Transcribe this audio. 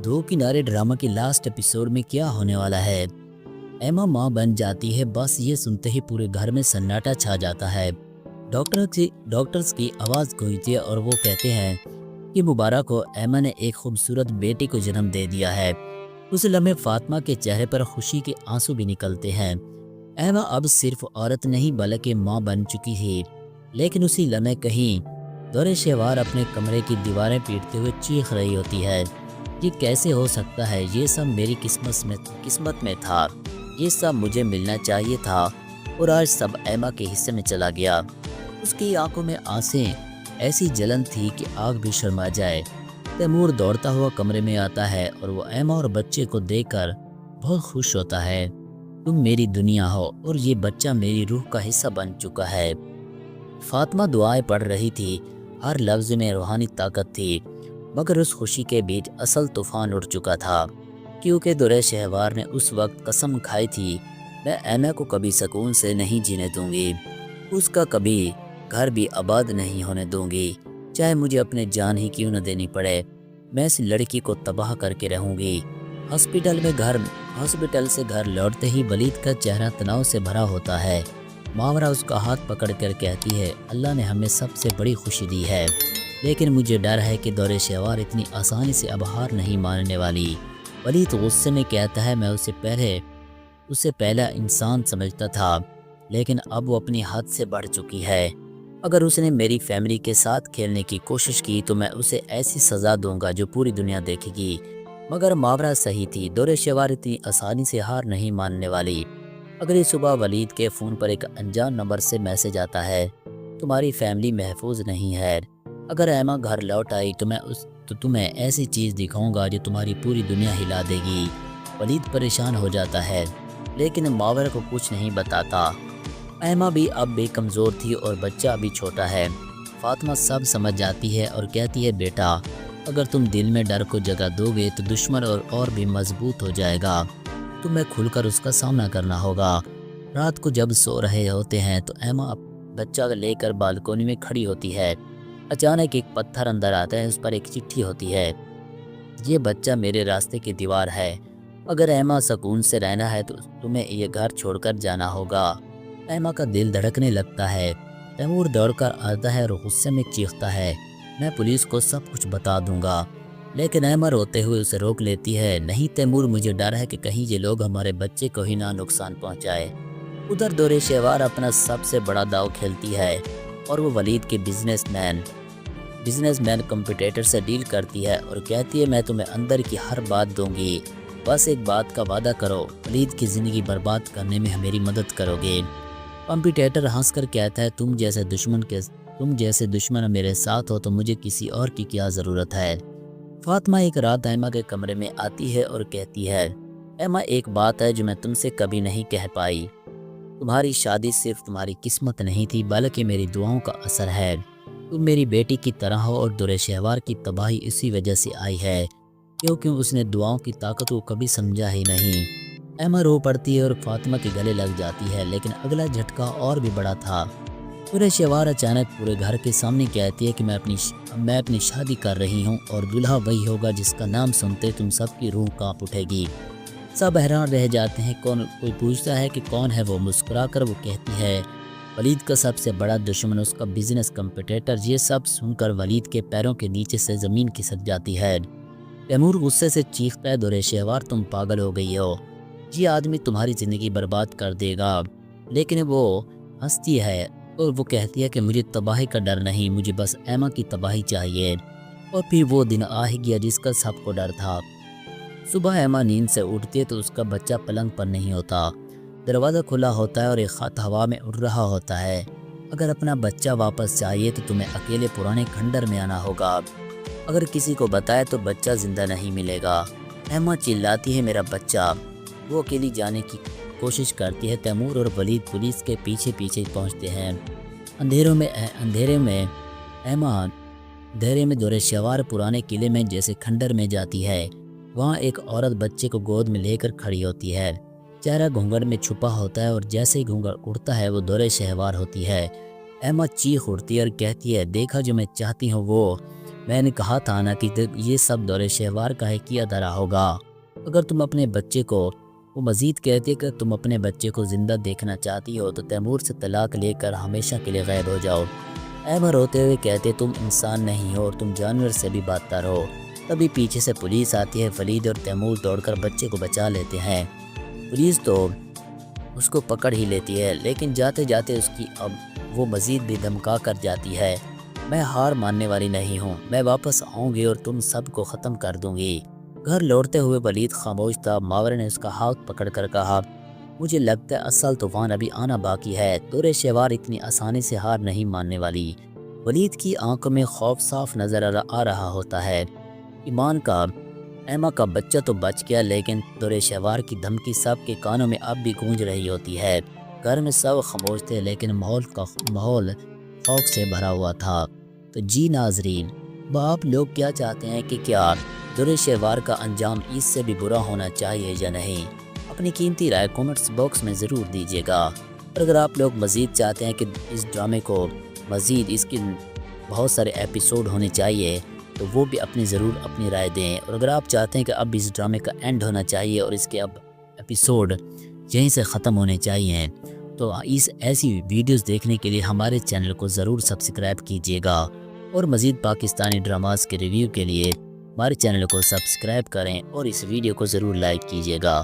दो किनारे ड्रामा के लास्ट एपिसोड में क्या होने वाला है। एमा माँ बन जाती है, बस ये सुनते ही पूरे घर में सन्नाटा छा जाता है। डॉक्टर्स की आवाज़ गूंजती है और वो कहते हैं कि मुबारक हो, एमा ने एक खूबसूरत बेटी को जन्म दे दिया है। उस लम्हे फातिमा के चेहरे पर खुशी के आंसू भी निकलते हैं। एमा अब सिर्फ औरत नहीं बल्कि माँ बन चुकी है। लेकिन उसी लम्हे कहीं दौरे शहवार अपने कमरे की दीवारें पीटते हुए चीख रही होती है, ये कैसे हो सकता है, ये सब मेरी किस्मत में था, ये सब मुझे मिलना चाहिए था और आज सब एमा के हिस्से में चला गया। उसकी आंखों में आंसें ऐसी जलन थी कि आग भी शर्मा जाए। तैमूर दौड़ता हुआ कमरे में आता है और वो एमा और बच्चे को देखकर बहुत खुश होता है। तुम मेरी दुनिया हो और ये बच्चा मेरी रूह का हिस्सा बन चुका है। फातिमा दुआएं पढ़ रही थी, हर लफ्ज में रूहानी ताकत थी, मगर उस खुशी के बीच असल तूफान उठ चुका था, क्योंकि दुरे शहवार ने उस वक्त कसम खाई थी, मैं एमा को कभी सुकून से नहीं जीने दूंगी, उसका कभी घर भी आबाद नहीं होने दूंगी, चाहे मुझे अपने जान ही क्यों न देनी पड़े, मैं इस लड़की को तबाह करके रहूंगी। हॉस्पिटल से घर लौटते ही वलीद का चेहरा तनाव से भरा होता है। मावरा उसका हाथ पकड़कर कहती है, अल्लाह ने हमें सबसे बड़ी खुशी दी है, लेकिन मुझे डर है कि दौरे शहवार इतनी आसानी से अब हार नहीं मानने वाली। वलीद गुस्से में कहता है, मैं उसे पहला इंसान समझता था, लेकिन अब वो अपनी हद से बढ़ चुकी है। अगर उसने मेरी फैमिली के साथ खेलने की कोशिश की तो मैं उसे ऐसी सज़ा दूंगा जो पूरी दुनिया देखेगी। मगर मावरा सही थी, दौरे शहवार इतनी आसानी से हार नहीं मानने वाली। अगली सुबह वलीद के फ़ोन पर एक अनजान नंबर से मैसेज आता है, तुम्हारी फैमिली महफूज नहीं है, अगर एमा घर लौट आई तो तुम्हें ऐसी चीज़ दिखाऊंगा जो तुम्हारी पूरी दुनिया हिला देगी। वलीद परेशान हो जाता है, लेकिन मावरा को कुछ नहीं बताता। एमा भी अब भी कमज़ोर थी और बच्चा भी छोटा है। फातिमा सब समझ जाती है और कहती है, बेटा अगर तुम दिल में डर को जगह दोगे तो दुश्मन और भी मजबूत हो जाएगा, तुम्हें खुलकर उसका सामना करना होगा। रात को जब सो रहे होते हैं तो एमा बच्चा लेकर बालकोनी में खड़ी होती है। अचानक एक पत्थर अंदर आता है, उस पर एक चिट्ठी होती है, ये बच्चा मेरे रास्ते की दीवार है, अगर एमा सुकून से रहना है तो तुम्हें ये घर छोड़कर जाना होगा। एमा का दिल धड़कने लगता है। तैमूर दौड़कर आता है और गुस्से में चीखता है, मैं पुलिस को सब कुछ बता दूंगा। लेकिन एमा रोते हुए उसे रोक लेती है, नहीं तैमूर, मुझे डर है कि कहीं ये लोग हमारे बच्चे को ही ना नुकसान पहुंचाए। उधर दौरे शहवार अपना सबसे बड़ा दाव खेलती है और वो वलीद के बिजनेसमैन कॉम्पिटिटर से डील करती है और कहती है, मैं तुम्हें अंदर की हर बात दूंगी, बस एक बात का वादा करो, वलीद की ज़िंदगी बर्बाद करने में मेरी मदद करोगे। कॉम्पिटिटर हंसकर कहता है, तुम जैसे दुश्मन मेरे साथ हो तो मुझे किसी और की क्या ज़रूरत है। फातिमा एक रात एमा के कमरे में आती है और कहती है, एमा एक बात है जो मैं तुमसे कभी नहीं कह पाई, तुम्हारी शादी सिर्फ तुम्हारी किस्मत नहीं थी बल्कि मेरी दुआओं का असर है। तुम मेरी बेटी की तरह हो और दुरे शहवार की तबाही इसी वजह से आई है, क्योंकि उसने दुआओं की ताकत को कभी समझा ही नहीं। एमा रो पड़ती है और फातिमा के गले लग जाती है, लेकिन अगला झटका और भी बड़ा था। दुरे शहवार अचानक पूरे घर के सामने कहती है कि मैं अपनी शादी कर रही हूँ और दूल्हा वही होगा जिसका नाम सुनते तुम सबकी रूह कांप उठेगी। सब हैरान रह जाते हैं। कोई पूछता है कि कौन है वो, मुस्कुराकर वो कहती है, वलीद का सबसे बड़ा दुश्मन, उसका बिजनेस कॉम्पिटिटर। ये सब सुनकर वलीद के पैरों के नीचे से ज़मीन खिसक जाती है। तैमूर गुस्से से चीखता है, दौरे शहवार तुम पागल हो गई हो, ये आदमी तुम्हारी ज़िंदगी बर्बाद कर देगा। लेकिन वो हंसती है और वो कहती है कि मुझे तबाही का डर नहीं, मुझे बस एमा की तबाही चाहिए। और फिर वो दिन आ ही गया जिसका सबको डर था। सुबह एमा नींद से उठती है तो उसका बच्चा पलंग पर नहीं होता। दरवाज़ा खुला होता है और एक खत हवा में उड़ रहा होता है, अगर अपना बच्चा वापस चाहिए तो तुम्हें अकेले पुराने खंडर में आना होगा, अगर किसी को बताए तो बच्चा जिंदा नहीं मिलेगा। एमा चिल्लाती है, मेरा बच्चा। वो अकेली जाने की कोशिश करती है। तैमूर और वलीद पुलिस के पीछे पीछे पहुंचते हैं। अंधेरे में दौरे शहवार पुराने किले में जैसे खंडर में जाती है। वहाँ एक औरत बच्चे को गोद में लेकर खड़ी होती है, चेहरा घूंघट में छुपा होता है और जैसे ही घूंघट उड़ता है वो दौरे शहवार होती है। एमा चीख उठती है और कहती है, देखा जो मैं चाहती हूँ वो میں نے کہا تھا نا کہ یہ سب دور شہوار کا ہے کیا دھرا ہوگا۔ اگر تم اپنے بچے کو، وہ مزید کہتے کہ تم اپنے بچے کو زندہ دیکھنا چاہتی ہو تو تیمور سے طلاق لے کر ہمیشہ کے لیے غائب ہو جاؤ۔ ایما روتے ہوئے کہتے تم انسان نہیں ہو اور تم جانور سے بھی بدتر ہو۔ تبھی پیچھے سے پولیس آتی ہے، ولید اور تیمور دوڑ کر بچے کو بچا لیتے ہیں۔ پولیس تو اس کو پکڑ ہی لیتی ہے، لیکن جاتے جاتے اس کی اب وہ مزید بھی دھمکا کر جاتی ہے، میں ہار ماننے والی نہیں ہوں، میں واپس آؤں گی اور تم سب کو ختم کر دوں گی۔ گھر لوٹتے ہوئے ولید خاموش تھا۔ ماورا نے اس کا ہاتھ پکڑ کر کہا، مجھے لگتا ہے اصل طوفان ابھی آنا باقی ہے، دور شہوار اتنی آسانی سے ہار نہیں ماننے والی۔ ولید کی آنکھوں میں خوف صاف نظر آ رہا ہوتا ہے۔ ایما کا بچہ تو بچ گیا، لیکن دور شہوار کی دھمکی سب کے کانوں میں اب بھی گونج رہی ہوتی ہے۔ گھر میں سب خاموش تھے، لیکن ماحول خوف سے بھرا ہوا تھا۔ تو جی ناظرین، آپ لوگ کیا چاہتے ہیں کہ کیا دور شہوار کا انجام اس سے بھی برا ہونا چاہیے یا نہیں؟ اپنی قیمتی رائے کومنٹس باکس میں ضرور دیجیے گا۔ اور اگر آپ لوگ مزید چاہتے ہیں کہ اس ڈرامے کو مزید اس کی بہت سارے ایپیسوڈ ہونے چاہیے تو وہ بھی ضرور اپنی رائے دیں۔ اور اگر آپ چاہتے ہیں کہ اب اس ڈرامے کا اینڈ ہونا چاہیے اور اس کے اب ایپیسوڈ یہیں سے ختم ہونے چاہیے تو ایسی ویڈیوز دیکھنے کے لیے ہمارے چینل کو ضرور سبسکرائب کیجیے گا، اور مزید پاکستانی ڈراماز کے ریویو کے لیے ہمارے چینل کو سبسکرائب کریں اور اس ویڈیو کو ضرور لائک کیجیے گا۔